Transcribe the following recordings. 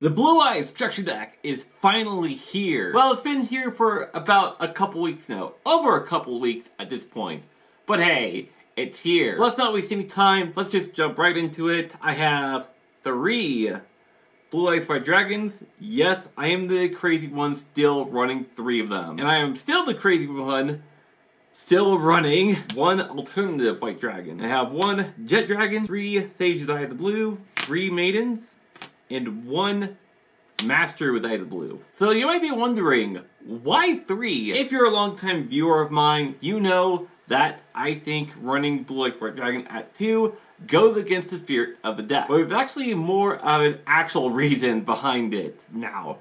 The Blue Eyes Structure Deck is finally here. Well, it's been here for about a couple weeks now. Over a couple weeks at this point. But hey, it's here. So let's not waste any time. Let's just jump right into it. I have 3 Blue Eyes White Dragons. Yes, I am the crazy one still running 3 of them. And I am still the crazy one still running 1 alternative White Dragon. I have 1 Jet Dragon, 3 Sage's Eye of the Blue, 3 Maidens, and 1 Master with Eye of the Blue. So you might be wondering, why 3? If you're a longtime viewer of mine, you know that I think running Blue Eyes White Dragon at 2 goes against the spirit of the deck. But there's actually more of an actual reason behind it now.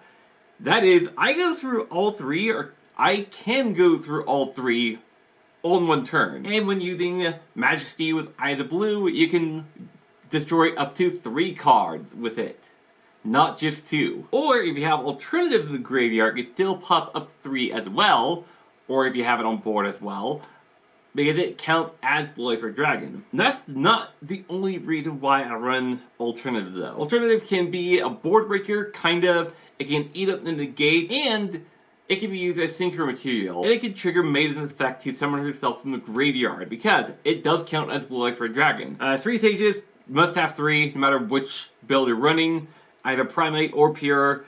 That is, I go through all 3, or I can go through all 3 all in one turn. And when using Majesty with Eye of the Blue, you can destroy up to 3 cards with it, not just 2. Or if you have Alternative to the Graveyard, you can still pop up 3 as well, or if you have it on board as well, because it counts as Blue Eyes White Dragon. And that's not the only reason why I run Alternative though. Alternative can be a board breaker, kind of. It can eat up the negate, and it can be used as synchro material. And it can trigger Maiden effect to summon herself from the graveyard, because it does count as Blue Eyes White Dragon. 3 Sages, must have 3, no matter which build you're running, either Primite or Pure.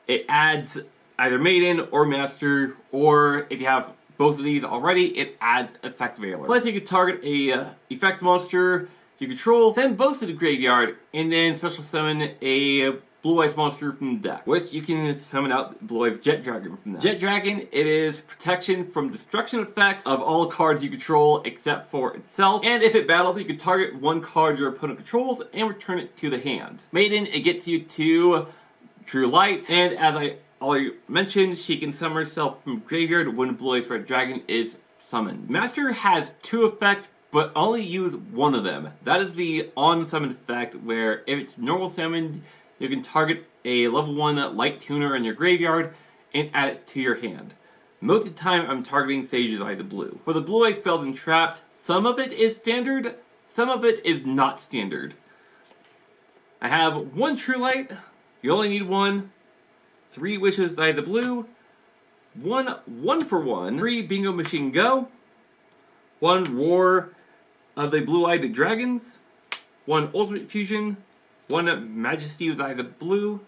It adds either Maiden or Master, or if you have both of these already, it adds Effect Veiler. Plus you can target a effect monster you control, send both to the graveyard, and then special summon a Blue Eyes monster from the deck, which you can summon out Blue Eyes Jet Dragon from that. Jet Dragon, it is protection from destruction effects of all cards you control except for itself, and if it battles, you can target 1 card your opponent controls and return it to the hand. Maiden, it gets you to True Light, and as I already mentioned, she can summon herself from graveyard when Blue Eyes Red Dragon is summoned. Master has 2 effects, but only use 1 of them. That is the on-summon effect, where if it's normal summoned, you can target a level 1 light tuner in your graveyard and add it to your hand. Most of the time, I'm targeting Sage's Eye of the Blue. For the Blue Eye spells and traps, some of it is standard, some of it is not standard. I have 1 True Light, you only need 1, 3 Wishes Eye of the Blue, 1 for 1, 3 Bingo Machine Go, 1 Roar of the Blue-Eyed Dragons, 1 Ultimate Fusion, 1 Majesty of the Blue,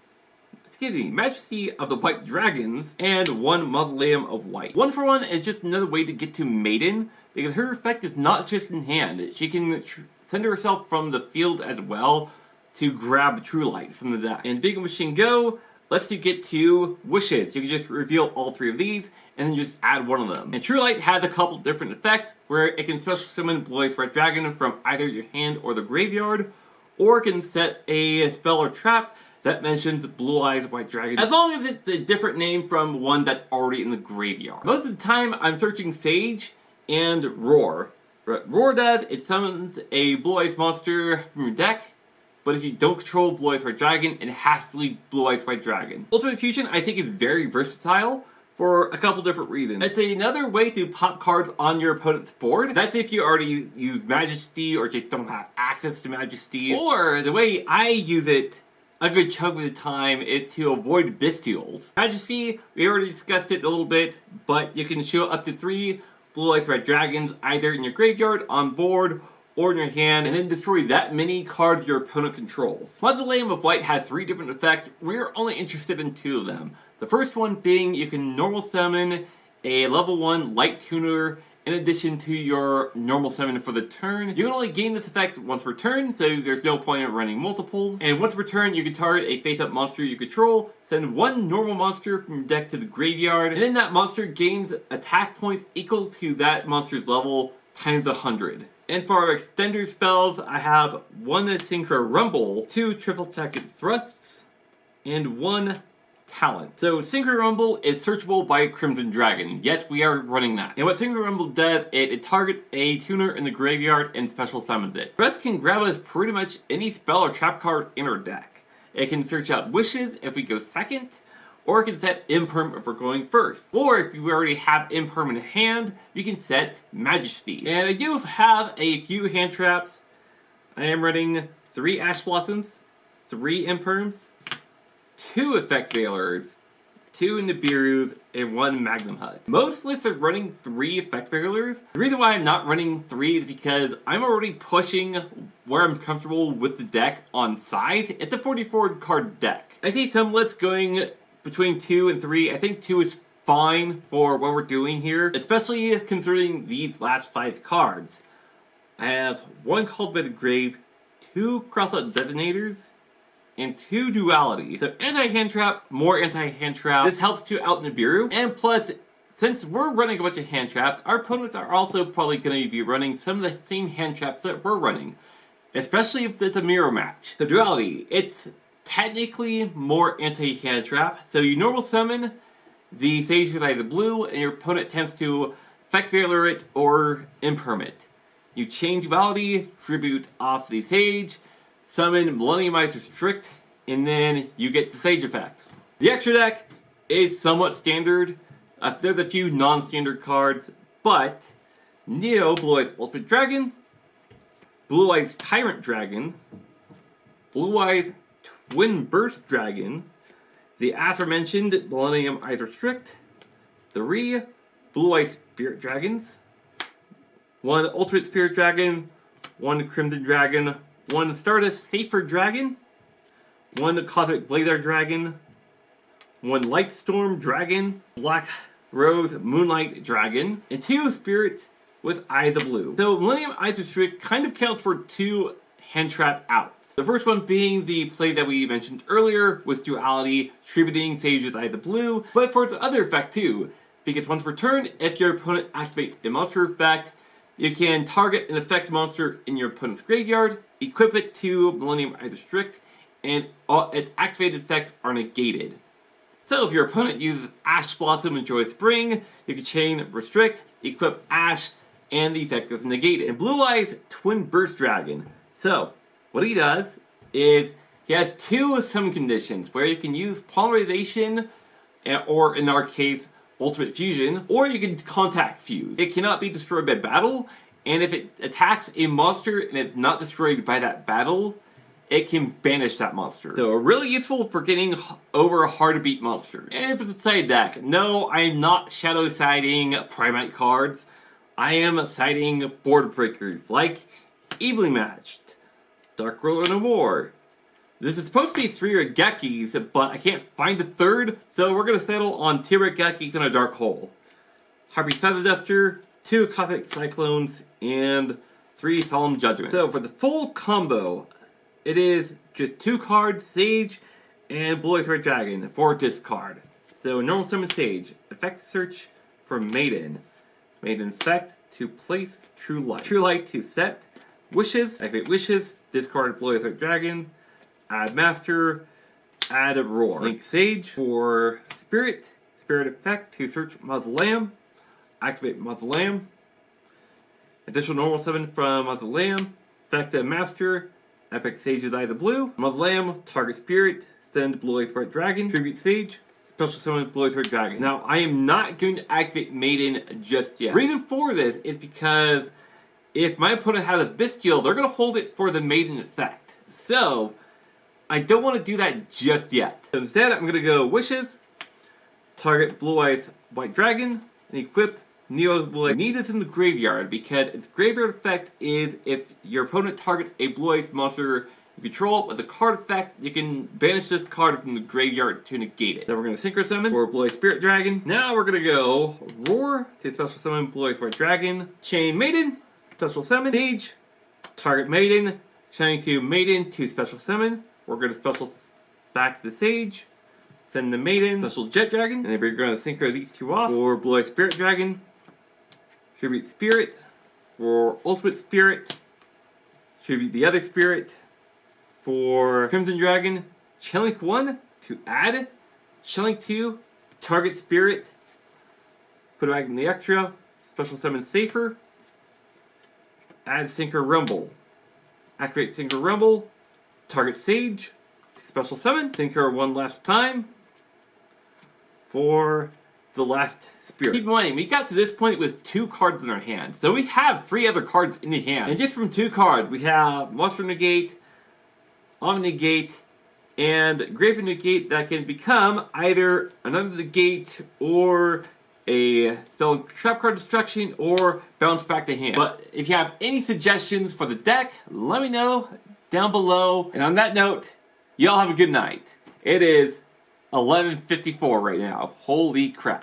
Majesty of the White Dragons, and 1 Mausoleum of White. 1 for 1 is just another way to get to Maiden, because her effect is not just in hand. She can send herself from the field as well to grab True Light from the deck. And Bingo Machine Go lets you get to Wishes. You can just reveal all 3 of these, and then just add 1 of them. And True Light has a couple different effects, where it can special summon Blue Eyes White Dragon from either your hand or the graveyard, or it can set a spell or trap that mentions Blue Eyes White Dragon, as long as it's a different name from one that's already in the graveyard. Most of the time, I'm searching Sage and Roar. What Roar does, it summons a Blue Eyes monster from your deck, but if you don't control Blue Eyes White Dragon, it has to be Blue Eyes White Dragon. Ultimate Fusion, I think, is very versatile for a couple different reasons. It's another way to pop cards on your opponent's board. That's if you already use Majesty or just don't have access to Majesty. Or the way I use it a good chunk of the time is to avoid Bestials. Majesty, we already discussed it a little bit, but you can show up to 3 Blue Eyes Red Dragons either in your graveyard, on board, or in your hand, and then destroy that many cards your opponent controls. Mausoleum of White has 3 different effects. We're only interested in 2 of them. The first one being you can normal summon a level 1 light tuner in addition to your normal summon for the turn. You can only gain this effect once per turn, so there's no point in running multiples. And once per turn, you can target a face-up monster you control, send 1 normal monster from your deck to the graveyard, and then that monster gains attack points equal to that monster's level times 100. And for our extender spells, I have 1 Synchro Rumble, 2 Triple Second Thrusts, and 1 Talent. So Synchro Rumble is searchable by Crimson Dragon. Yes, we are running that. And what Synchro Rumble does, it targets a tuner in the graveyard and special summons it. The rest can grab us pretty much any spell or trap card in our deck. It can search out Wishes if we go second, or it can set Imperm if we're going first. Or if you already have Imperm in hand, you can set Majesty. And I do have a few hand traps. I am running 3 Ash Blossoms, 3 Imperms, 2 Effect Veilers, 2 Nibiru's, and 1 Magnum Hut. Most lists are running 3 Effect Veilers. The reason why I'm not running 3 is because I'm already pushing where I'm comfortable with the deck on size. It's a 44 card deck. I see some lists going between 2 and 3. I think 2 is fine for what we're doing here, especially considering these last 5 cards. I have 1 Called by the Grave, 2 Crossout Detonators, and 2 Duality. So anti-hand trap, more anti-hand trap. This helps to out Nibiru. And plus, since we're running a bunch of hand traps, our opponents are also probably going to be running some of the same hand traps that we're running. Especially if it's a mirror match. The Duality, it's technically more anti-hand trap. So you normal summon the Sage with either blue, and your opponent tends to Effect Veiler it or Imperm. You chain Duality, tribute off the Sage, summon Millenniumizer Strict, and then you get the Sage effect. The extra deck is somewhat standard. There's a few non-standard cards, but Neo Blue Eyes Ultimate Dragon, Blue Eyes Tyrant Dragon, Blue Eyes Twin Burst Dragon, the aforementioned Millenniumizer Strict, 3 Blue Eyes Spirit Dragons, 1 Ultimate Spirit Dragon, 1 Crimson Dragon, 1 Stardust Safer Dragon, 1 Cosmic Blazer Dragon, 1 Lightstorm Dragon, Black Rose Moonlight Dragon, and 2 Spirits with Eyes of Blue. So Millenniumizer Strict kind of counts for 2 hand trap outs. The first one being the play that we mentioned earlier with Duality, tributing Sage's Eyes of Blue, but for its other effect too, because once per turn, if your opponent activates a monster effect, you can target an effect monster in your opponent's graveyard, equip it to Millenniumizer Strict, and all its activated effects are negated. So if your opponent uses Ash Blossom and Joy Spring, you can chain Restrict, equip Ash, and the effect is negated. And Blue Eyes Twin Burst Dragon. So, what he does is he has 2 summon conditions where you can use Polymerization, or in our case, Ultimate Fusion, or you can Contact Fuse. It cannot be destroyed by battle, and if it attacks a monster and it's not destroyed by that battle, it can banish that monster. So really useful for getting over hard to beat monsters. And if it's a side deck, no, I am not shadow siding Primite cards. I am siding board breakers like Evenly Matched, Dark Ruler No More. This is supposed to be 3 Regekis, but I can't find a third, so we're going to settle on 2 Regekis and a Dark Hole. Harpy's Feather Duster, 2 Cosmic Cyclones, and 3 Solemn Judgment. So for the full combo, it is just 2 cards, Sage, and Blue Eyes Red Dragon for discard. So normal summon Sage, effect search for Maiden. Maiden effect to place True Light. True Light to set. Wishes, activate Wishes, discard Blue Eyes Red Dragon. Add Master, add a Roar. Link Sage for Spirit, Spirit effect to search Mausoleum, activate Mausoleum. Additional normal summon from Mausoleum, effect a Master, Epic Sage's Eyes of Blue. Mausoleum, target Spirit, send Blue Eyes Red Dragon, tribute Sage, special summon Blue Eyes Red Dragon. Now, I am not going to activate Maiden just yet. The reason for this is because if my opponent has a Bestial, they're going to hold it for the Maiden effect. So, I don't want to do that just yet. So instead, I'm going to go Wishes, target Blue Eyes White Dragon, and equip Neo Blue Eyes. I need this in the graveyard because its graveyard effect is if your opponent targets a Blue Eyes monster you control with a card effect, you can banish this card from the graveyard to negate it. Then we're going to Synchro Summon for Blue Eyes Spirit Dragon. Now we're going to go Roar to special summon Blue Eyes White Dragon, Chain Maiden, special summon, Sage, target Maiden, chaining to Maiden to special summon. We're going to special back the Sage, send the Maiden, special Jet Dragon, and then we're going to synchro these 2 off for Blue Eyes Spirit Dragon, tribute Spirit, for Ultimate Spirit, tribute the other Spirit, for Crimson Dragon, Chainlink 1 to add, Chainlink 2, target Spirit, put it back in the extra, special summon Safer, add Synchro Rumble, activate Synchro Rumble, target Sage, special summon, Synchro 1 last time for the last Spirit. Keep in mind, we got to this point with 2 cards in our hand, so we have 3 other cards in the hand. And just from 2 cards, we have Monster Negate, Omnigate, and Grave Negate that can become either another Negate or a spell trap card destruction or bounce back to hand. But if you have any suggestions for the deck, let me know down below. And on that note, y'all have a good night. It is 11:54 right now. Holy crap.